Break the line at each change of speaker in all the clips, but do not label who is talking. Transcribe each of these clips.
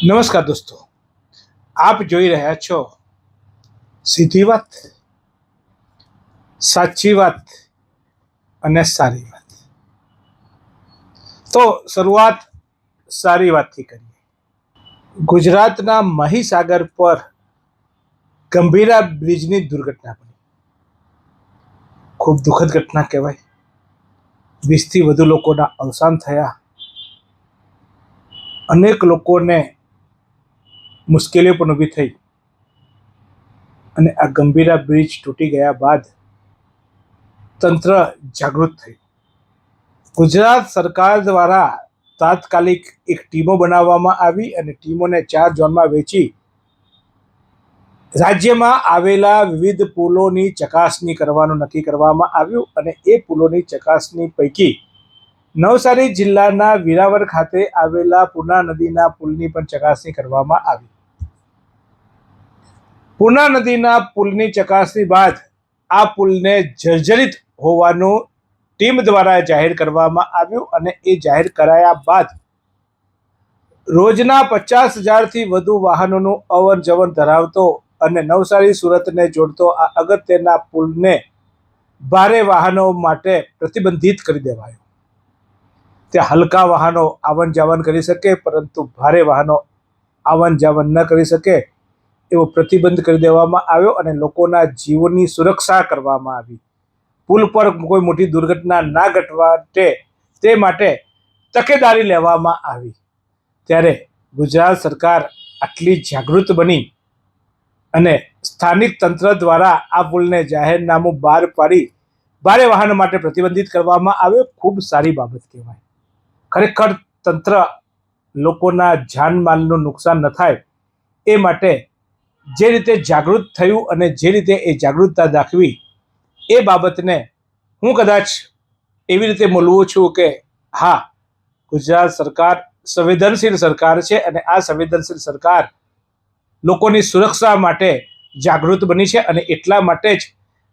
નમસ્કાર દોસ્તો, આપ જોઈ રહ્યા છો સીધી વાત, સાચી વાત અને સારી વાત. તો શરૂઆત સારી વાતથી કરીએ. ગુજરાતના મહીસાગર પર ગંભીરા બ્રિજની દુર્ઘટના બની. ખૂબ દુઃખદ ઘટના કહેવાય. 20થી વધુ લોકોના અવસાન થયા. અનેક લોકોને મુશ્કેલીઓ પણ ઊભી થઈ અને આ ગંભીરા બ્રિજ તૂટી ગયા બાદ તંત્ર જાગૃત થયું. ગુજરાત સરકાર દ્વારા તાત્કાલિક એક ટીમો બનાવવામાં આવી અને ટીમોને 4 ઝોનમાં વહેંચી રાજ્યમાં આવેલા વિવિધ પુલોની ચકાસણી કરવાનું નક્કી કરવામાં આવ્યું અને એ પુલોની ચકાસણી પૈકી નવસારી જિલ્લાના વેરાવળ ખાતે આવેલા પૂર્ણા નદીના પુલની પણ ચકાસણી કરવામાં આવી. પૂર્ણા નદીના પુલની ચકાસણી બાદ આ પુલને જર્જરિત હોવાનું ટીમ દ્વારા જાહેર કરવામાં આવ્યું અને એ જાહેર કરાયા બાદ રોજના 50,000થી વધુ વાહનોનું અવર જવર ધરાવતો અને નવસારી સુરતને જોડતો આ અગત્યના પુલને ભારે વાહનો માટે પ્રતિબંધિત કરી દેવાયો. ત્યાં હલકા વાહનો આવન જાવન કરી શકે, પરંતુ ભારે વાહનો આવન જાવન ન કરી શકે એવો પ્રતિબંધ કરી દેવામાં આવ્યો અને લોકોના જીવોની સુરક્ષા કરવામાં આવી. પુલ પર કોઈ મોટી દુર્ઘટના ના ઘટે તે માટે તકેદારી લેવામાં આવી. ત્યારે ગુજરાત સરકાર આટલી જાગૃત બની અને સ્થાનિક તંત્ર દ્વારા આ પુલને જાહેરનામું બહાર પાડી ભારે વાહનો માટે પ્રતિબંધિત કરવામાં આવ્યો. ખૂબ સારી બાબત કહેવાય. ખરેખર તંત્ર લોકોના જાનમાલનું નુકસાન ન થાય એ માટે જે રીતે જાગૃત થયું અને જે રીતે એ જાગૃતતા દાખવી એ બાબતને હું કદાચ એવી રીતે બોલવું છું કે હા, ગુજરાત સરકાર સંવેદનશીલ સરકાર છે અને આ સંવેદનશીલ સરકાર લોકોની સુરક્ષા માટે જાગૃત બની છે અને એટલા માટે જ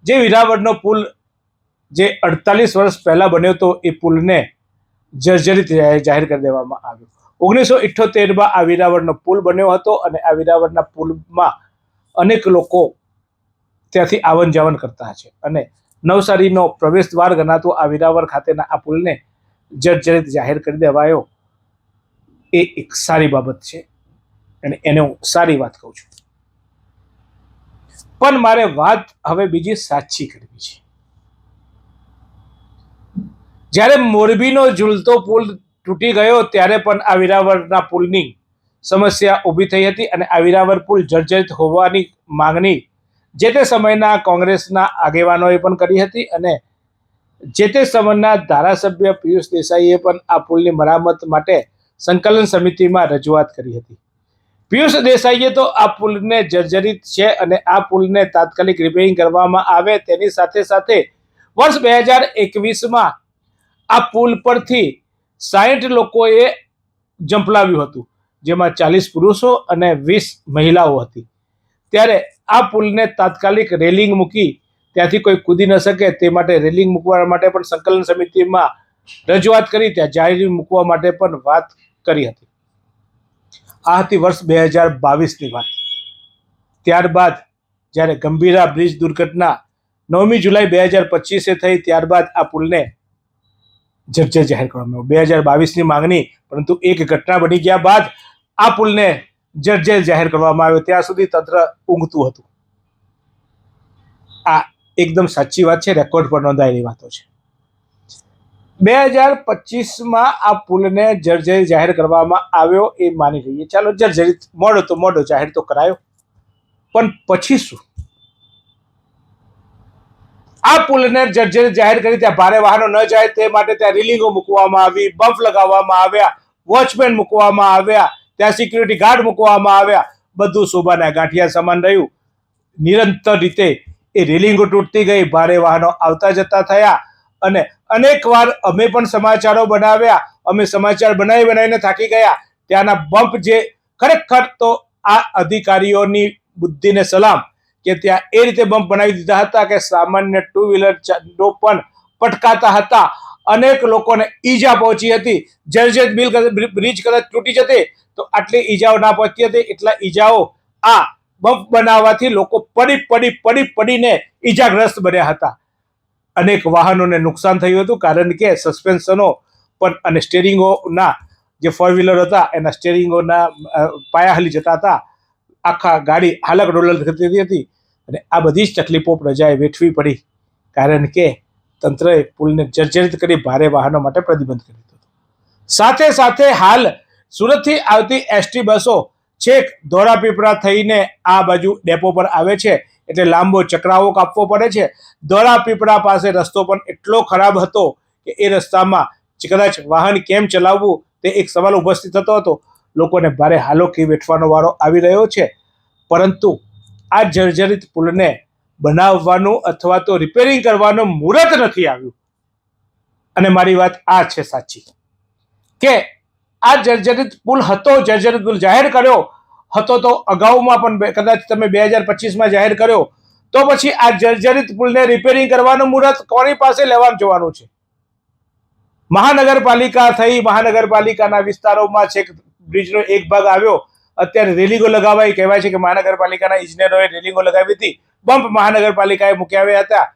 જે વેરાવળનો પુલ જે 48 વર્ષ પહેલાં બન્યો હતો એ પુલને જર્જરિત જાહેર કરી દેવામાં આવ્યો. 1978માં આ વેરાવળનો પુલ બન્યો હતો અને આ વેરાવળના પુલમાં અનેક લોકો ત્યાંથી આવન જાવન કરતા છે અને નવસારીનો પ્રવેશ દ્વાર ગણાતો આ વેરાવળ ખાતેના આ પુલને જર્જરિત જાહેર કરી દેવાયો. એ એક સારી બાબત છે અને એને હું સારી વાત કહું છું. પણ મારે વાત હવે બીજી સાચી કરવી છે. જ્યારે મોરબીનો ઝૂલતો પુલ તૂટી ગયો ત્યારે પણ આ વેરાવળના પુલની સમસ્યા ઊભી થઈ હતી અને આ વેરાવળ પુલ જર્જરિત હોવાની માંગણી જે તે સમયના કોંગ્રેસના આગેવાનોએ પણ કરી હતી અને જે તે સમયના ધારાસભ્ય પિયુષ દેસાઈએ પણ આ પુલની મરામત માટે સંકલન સમિતિમાં રજૂઆત કરી હતી. પિયુષ દેસાઈએ તો આ પુલને જર્જરિત છે અને આ પુલને તાત્કાલિક રિપેરિંગ કરવામાં આવે તેની સાથે સાથે વર્ષ 2021માં આ પુલ પરથી 60 લોકોએ ઝંપલાવ્યું હતું, જેમાં 40 પુરુષો અને 20 મહિલાઓ હતી. ત્યારે આ પુલને તાત્કાલિક રેલિંગ મૂકી ત્યાંથી કોઈ કૂદી ન શકે તે માટે રેલિંગ મૂકવા માટે પણ સંકલન સમિતિમાં રજૂઆત કરી, ત્યાં જાહેર મૂકવા માટે પણ વાત કરી હતી. આ હતી વર્ષ 2022ની વાત. ત્યારબાદ જ્યારે ગંભીરા બ્રિજ દુર્ઘટના 9મી જુલાઈ 2025 થઈ, ત્યારબાદ આ પુલને જર્જર જાહેર કરવામાં આવ્યો. 2022ની માંગણી, પરંતુ એક ઘટના બની ગયા બાદ આ પુલને જર્જર જાહેર કરવામાં આવ્યો. ત્યાં સુધી તંત્ર ઊંઘતું હતું. આ એકદમ સાચી વાત છે, રેકોર્ડ પર નોંધાયેલી વાતો છે. 2025માં આ પુલને જર્જરિત જાહેર કરવામાં આવ્યો એ માની લઈએ. ચાલો, જર્જરિત મોડો તો મોડો જાહેર તો કરાયો, પણ પછી શું? આ પુલને જર્જરિત જાહેર કરી ત્યાં ભારે વાહનો ન જાય તે માટે ત્યાં રેલિંગો મૂકવામાં આવી, બમ્પ લગાવવામાં આવ્યા, વોચમેન મૂકવામાં આવ્યા, ત્યાં સિક્યુરિટી ગાર્ડ મૂકવામાં આવ્યા. બધું શોભાના ગાંઠિયા સમાન રહ્યું. નિરંતર રીતે એ રેલિંગો તૂટતી ગઈ, ભારે વાહનો આવતા જતા થયા અને અનેક વાર અમે પણ સમાચારો બનાવ્યા. અમે સમાચાર બનાવીને થાકી ગયા. ત્યાંના બમ્પ જે ખરેખર તો આ અધિકારીઓની બુદ્ધિને સલામ કે ત્યાં એ રીતે બમ્પ બનાવી દીધા હતા કે સામાન્ય 2 વ્હીલર પણ પટકાતા હતા. અનેક લોકોને ઈજા પહોંચી હતી. જર્જરિત બ્રિજ કદાચ તૂટી જતે તો આટલી ઈજાઓ ના પહોંચતી હતી. એટલા ઈજાઓ આ બમ્પ બનાવવાથી લોકો પડીને ઈજાગ્રસ્ત બન્યા હતા. અનેક વાહનોને નુકસાન થયું હતું, કારણ કે સસ્પેન્શનો પણ અને સ્ટેરિંગોના જે ફોર વ્હીલર હતા એના સ્ટેરિંગોના પાયા હલી જતા હતા. આખા ગાડી હાલક ડોલક થતી હતી અને આ બધી જ તકલીફો પ્રજાએ વેઠવી પડી, કારણ કે તંત્રએ પુલને જર્જરિત કરી ભારે વાહનો માટે પ્રતિબંધ કર્યો હતો. સાથે સાથે હાલ સુરતથી આવતી એસટી બસો છેક ધોળાપીપળા થઈને આ બાજુ ડેપો પર આવે છે, એટલે લાંબો ચક્રાવો કાપવો પડે છે. ધોળાપીપળા પાસે રસ્તો પણ એટલો ખરાબ હતો કે એ રસ્તામાં કદાચ વાહન કેમ ચલાવવું તે એક સવાલ ઉપસ્થિત થતો હતો. લોકોને ભારે હાલોકી વેઠવાનો વારો આવી રહ્યો છે. પરંતુ આ જર્જરિત પુલને બનાવવાનું અથવા તો રિપેરિંગ કરવાનું મુહૂર્ત નથી આવ્યું. અને મારી વાત આ છે સાચી કે આ જર્જરિત પુલ હતો, જર્જરિત પુલ જાહેર કર્યો હતો તો અગાઉમાં પણ કદાચ તમે 2025માં જાહેર કર્યો, તો પછી આ જર્જરિત પુલને રિપેરિંગ કરવાનું મુહૂર્ત કોની પાસે લેવા જવાનું છે? મહાનગરપાલિકા થઈ, મહાનગરપાલિકાના વિસ્તારોમાં છેક બ્રિજનો એક ભાગ આવ્યો, અત્યારે રેલિંગો લગાવાઈ. કહેવાય છે કે મહાનગરપાલિકાના ઇજનેરોએ રેલિંગો લગાવી હતી, બમ્પ મહાનગરપાલિકાએ મૂક્યા હતા.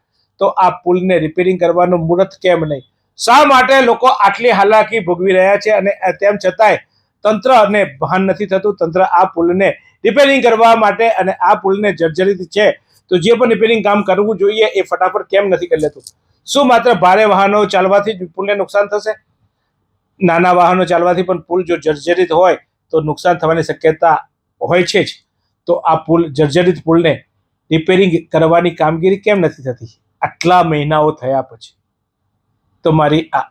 તો આ પુલને રિપેરિંગ કરવાનું મુહૂર્ત કેમ નહીં? શા માટે લોકો આટલી હાલાકી ભોગવી રહ્યા છે અને તેમ છતાંય તંત્રને ભાન નથી થતું? તંત્ર આ પુલને રિપેરિંગ કરવા માટે અને આ પુલને જર્જરિત છે તો જે પણ રિપેરિંગ કામ કરવું જોઈએ એ ફટાફટ કેમ નથી કરી લેતું? શું માત્ર ભારે વાહનો ચાલવાથી જ પુલને નુકસાન થશે? નાના વાહનો ચાલવાથી પણ પુલ જો જર્જરિત હોય તો નુકસાન થવાની શક્યતા હોય છે જ. તો આ પુલ જર્જરિત પુલને રિપેરિંગ કરવાની કામગીરી કેમ નથી થતી આટલા મહિનાઓ થયા પછી? તો મારી આ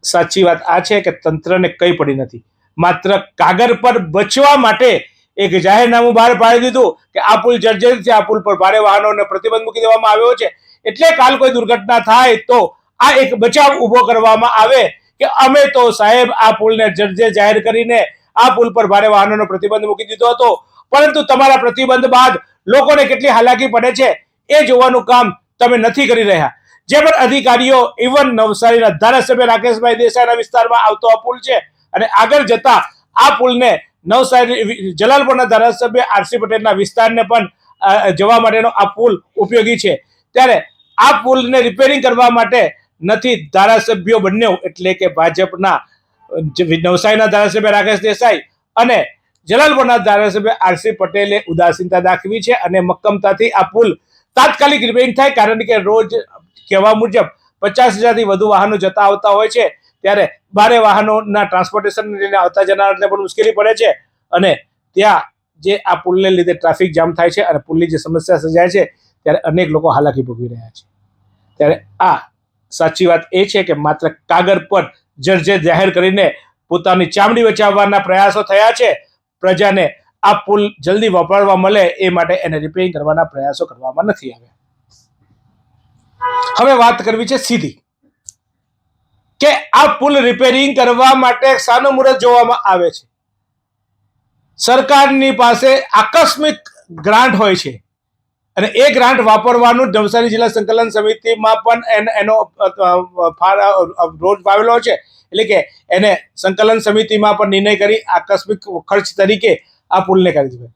સાચી વાત આ છે કે તંત્રને કંઈ પડી નથી. માત્ર કાગળ પર બચવા માટે એક જાહેરનામું બહાર પાડી દીધું કે આ પુલ જર્જરિત છે, આ પુલ પર ભારે વાહનોને પ્રતિબંધ મૂકી દેવામાં આવ્યો છે, એટલે કાલ કોઈ દુર્ઘટના થાય તો આ એક બચાવ ઉભો કરવામાં આવે કે અમે તો સાહેબ આ પુલને જર્જર જાહેર કરીને આ પુલ પર ભારે વાહનોનો પ્રતિબંધ મૂકી દીધો હતો, પરંતુ તમારા પ્રતિબંધ બાદ લોકોને કેટલી હાલાકી પડે છે એ જોવાનું કામ તમે નથી કરી રહ્યા. જે પણ અધિકારીઓ, ઇવન નવસારીના ધારાસભ્ય રાકેશભાઈ દેસાઈના વિસ્તારમાં આવતો આ પુલ છે અને આગળ જતા આ પુલને નવસારી જલાલપુરના ધારાસભ્ય આરસી પટેલના વિસ્તારને પણ જવા માટેનો આ પુલ ઉપયોગી છે, ત્યારે આ પુલને રિપેરિંગ કરવા માટે નથી ધારાસભ્યો બંને, એટલે કે ભાજપના નવસારીના ધારાસભ્ય રાકેશ દેસાઈ અને જલાલપુરના ધારાસભ્ય આરસી પટેલે ઉદાસીનતા દાખવી છે અને મક્કમતાથી આ પુલ તાત્કાલિક રિપેરિંગ થાય. કારણ કે રોજ કહેવા મુજબ 50,000થી વધુ વાહનો જતા આવતા હોય છે, ત્યારે ભારે વાહનોના ટ્રાન્સપોર્ટેશન લઈને આવતા જનારને પણ મુશ્કેલી પડે છે અને ત્યાં જે આ પુલને લીધે ટ્રાફિક જામ થાય છે અને પુલની જે સમસ્યા સર્જાય છે ત્યારે અનેક લોકો હાલાકી ભોગવી રહ્યા છે. ત્યારે આ સાચી વાત એ છે કે માત્ર કાગળ પર જર્જર જાહેર કરીને પોતાની ચામડી બચાવવાના પ્રયાસો થયા છે. પ્રજાને આ પુલ જલ્દી વાપરવા મળે એ માટે એને રિપેરિંગ કરવાના પ્રયાસો કરવામાં નથી આવ્યા. હવે વાત કરવી છે સીધી કે આ પુલ રિપેરિંગ કરવા માટે શાનું મુહૂર્ત જોવામાં આવે છે? સરકારની પાસે આકસ્મિક ગ્રાન્ટ હોય છે અને એ ગ્રાન્ટ વાપરવાનું નવસારી જિલ્લા સંકલન સમિતિમાં પણ એનો રોજ પાવેલો છે, એટલે કે એને સંકલન સમિતિમાં પણ નિર્ણય કરી આકસ્મિક ખર્ચ તરીકે આ પુલને કરી દીધો.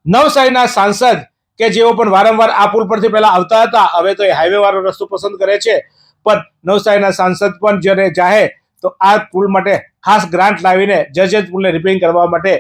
નવસારીના સાંસદ કે જેઓ પણ વારંવાર આ પુલ પરથી પહેલા આવતા હતા, હવે તો એ હાઈવે વાળો રસ્તો પસંદ કરે છે, પણ નવસારીના સાંસદ પણ જ્યારે ચાહે તો આ પુલ માટે ખાસ ગ્રાન્ટ લાવીને જર્જરિત પુલને રિપેરિંગ કરવા માટે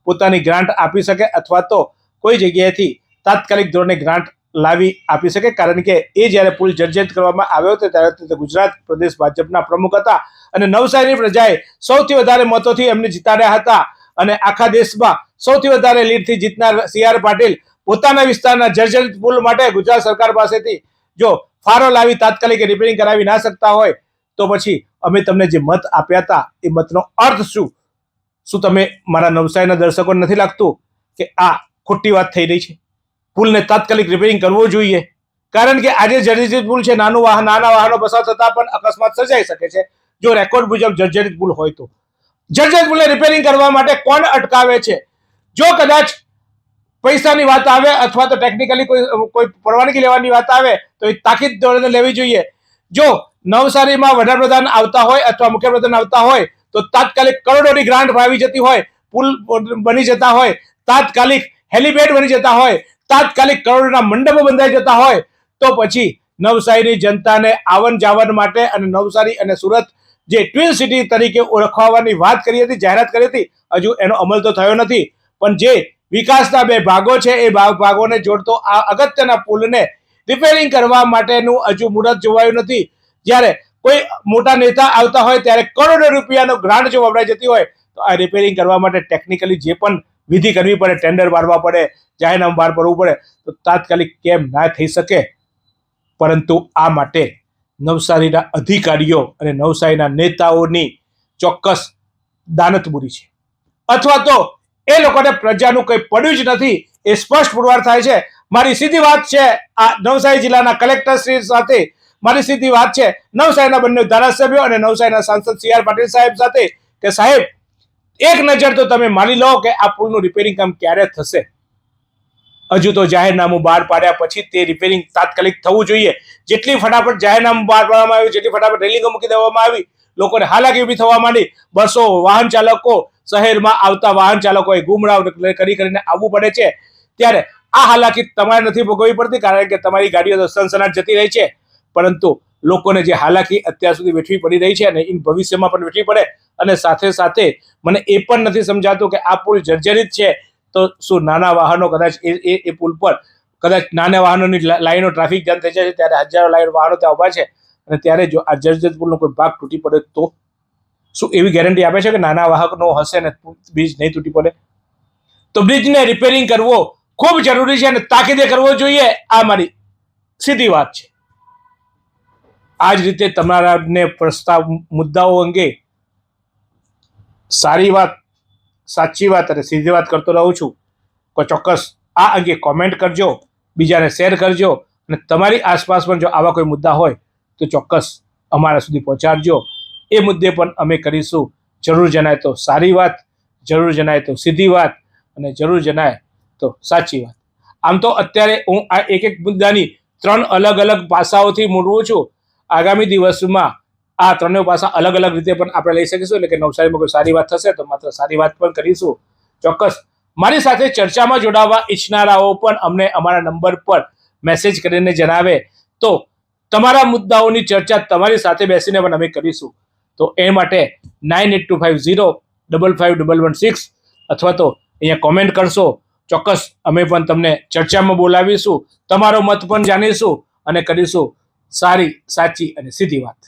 પોતાની ગ્રાન્ટ આપી શકે અથવા તો કોઈ જગ્યાએથી તાત્કાલિક ધોરણે ગ્રાન્ટ લાવી આપી શકે. કારણ કે એ જ્યારે પુલ જર્જરિત કરવામાં આવ્યો હતો ત્યારે તે ગુજરાત પ્રદેશ ભાજપના પ્રમુખ હતા અને નવસારીની પ્રજાએ સૌથી વધારે મતોથી એમને જીતાડ્યા હતા અને આખા દેશમાં સૌથી વધારે લીડથી જીતનાર CR પાટીલ પોતાના વિસ્તારના જર્જરિત પુલ માટે ગુજરાત સરકાર પાસેથી જો ફાળો લાવી તાત્કાલિક રિપેરિંગ કરાવી ના શકતા હોય તો પછી અમે તમને જે મત આપ્યા હતા એ મતનો અર્થ શું? શું તમે મારા નવસારીના દર્શકોને નથી લાગતું કે આ ખોટી વાત થઈ રહી છે? પુલને તાત્કાલિક રિપેરિંગ કરવો જોઈએ, કારણ કે આજે જર્જરિત પુલ છે, નાના વાહનો પસાર થતા પણ અકસ્માત સર્જાઈ શકે છે જો રેકોર્ડ મુજબ જર્જરિત પુલ હોય તો. જર્જરિત પુલને રિપેરિંગ કરવા માટે કોણ અટકાવે છે? જો કદાચ પૈસાની વાત આવે અથવા તો ટેકનિકલી કોઈ પરવાનગી લેવાની વાત આવે તો એ તાકીદ ધોરણે લેવી જોઈએ. જો નવસારીમાં વડાપ્રધાન આવતા હોય અથવા મુખ્યપ્રધાન આવતા હોય તો તાત્કાલિક કરોડોની ગ્રાન્ટ આવી જતી હોય પુલ બની જતા હોય, તાત્કાલિક હેલિપેડ બની જતા હોય, તાત્કાલિક કરોડોના મંડપો બંધાઈ જતા હોય, તો પછી નવસારીની જનતાને આવન જાવન માટે અને નવસારી અને સુરત જે ટ્વિન સિટી તરીકે ઓળખવાની વાત કરી હતી, જાહેરાત કરી હતી, હજુ એનો અમલ તો થયો નથી. પણ જે વિકાસના બે ભાગો છે એ ભાગોને જોડતો આ અગત્યના પુલને રિપેરિંગ કરવા માટેનું હજુ મુહૂર્ત જોવાયું નથી. જ્યારે કોઈ મોટા નેતા આવતા હોય ત્યારે કરોડો રૂપિયાનો ગ્રાન્ટ જો વપરાઈ જતી હોય તો આ રિપેરિંગ કરવા માટે ટેકનિકલી જે પણ વિધિ કરવી પડે, ટેન્ડર મારવા પડે, જાહેરનામું બહાર પડવું પડે, તો તાત્કાલિક કેમ ના થઈ શકે? પરંતુ આ માટે નવસારીના અધિકારીઓ અને નવસારીના નેતાઓની ચોક્કસ દાનતબુરી છે, અથવા તો એ લોકોને પ્રજાનું કંઈ પડ્યું જ નથી એ સ્પષ્ટ પુરવાર થાય છે. મારી સીધી વાત છે આ નવસારી જિલ્લાના કલેક્ટર શ્રી સાથે, મારી સીધી વાત છે નવસારીના બંને ધારાસભ્યો અને નવસારીના સાંસદ CR પાટીલ સાહેબ સાથે કે સાહેબ, એક નજર તો તમે માની લો કે આ પુલનું રિપેરિંગ કામ ક્યારે થશે. હજુ તો જાહેરનામું બહાર પાડ્યા પછી તે રિપેરિંગ તાત્કાલિક થવું જોઈએ. જેટલી ફટાફટ જાહેરનામું બહાર પાડવામાં આવ્યું, જેટલી ફટાફટ રેલિંગો મૂકી દેવામાં આવી, લોકોને હાલાકી ઊભી થવા માંડી. બસો વાહન ચાલકો, શહેરમાં આવતા વાહન ચાલકોએ ગુમરાહ કરીને આવવું પડે છે. ત્યારે આ હાલાકી તમારે નથી ભોગવવી પડતી, કારણ કે તમારી ગાડીઓ તો સનસનાટ જતી રહી છે. પરંતુ લોકોને જે હાલાકી અત્યાર સુધી વેઠવી પડી રહી છે અને ભવિષ્યમાં પણ વેઠવી પડે, અને સાથે સાથે મને એ પણ નથી સમજાતું કે આ પુલ જર્જરિત છે તો શું નાના વાહનો કદાચ એ પુલ પર કદાચ નાના વાહનોની લાઈનો ટ્રાફિક જામ થઈ જાય છે, ત્યારે હજારો લાઈન વાહનો ત્યાં ઉભા છે, અને ત્યારે જો આ જર્જરિત પુલનો કોઈ ભાગ તૂટી પડે તો શું એવી ગેરંટી આપે છે કે નાના વાહનો હશે ને બ્રિજ નહીં તૂટી પડે? તો બ્રિજને રિપેરિંગ કરવો ખૂબ જરૂરી છે અને તાકીદે કરવો જોઈએ. આ મારી સીધી વાત છે. આ જ રીતે તમારાને પ્રસ્તાવ મુદ્દાઓ અંગે સારી વાત, સાચી વાત અને સીધી વાત કરતો રહું છું. કોઈ ચોક્કસ આ અંગે કોમેન્ટ કરજો, બીજાને શેર કરજો, અને તમારી આસપાસ પણ જો આવા કોઈ મુદ્દા હોય તો ચોક્કસ અમારા સુધી પહોંચાડજો. એ મુદ્દે પણ અમે કરીશું. જરૂર જણાય તો સારી વાત, જરૂર જણાય તો સીધી વાત, અને જરૂર જણાય તો સાચી વાત. આમ તો અત્યારે હું આ એક એક મુદ્દાની 3 અલગ અલગ પાસાઓથી મૂળવું છું. આગામી દિવસમાં આ ત્રણેય પાસા અલગ અલગ રીતે પણ આપણે લઈ શકીશું. એટલે કે નવસારીમાં કોઈ સારી વાત થશે તો માત્ર સારી વાત પણ કરીશું. ચોક્કસ મારી સાથે ચર્ચામાં જોડાવા ઈચ્છનારાઓ પણ અમને અમારા નંબર પર મેસેજ કરીને જણાવે તો તમારા મુદ્દાઓની ચર્ચા તમારી સાથે બેસીને પણ અમે કરીશું. તો એ માટે 9825055116 અથવા તો અહીંયા કોમેન્ટ કરશો. ચોક્કસ અમે પણ તમને ચર્ચામાં બોલાવીશું, તમારો મત પણ જાણીશું અને કરીશું સારી, સાચી અને સીધી વાત.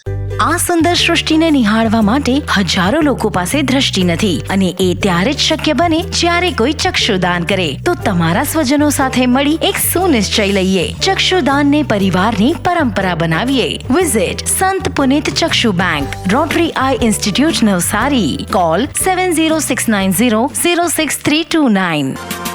આ સુંદર સૃષ્ટિને નિહાળવા માટે હજારો લોકો પાસે દ્રષ્ટિ નથી, અને એ ત્યારે જ શક્ય બને જ્યારે કોઈ ચક્ષુદાન કરે. તો તમારા સ્વજનો સાથે મળી એક સુનિશ્ચય લઈએ, ચક્ષુદાનને પરિવારની પરંપરા બનાવીએ. Visit Sant Punit Chakshu bank, Rotary eye institute, Navsari. Call 7069006329.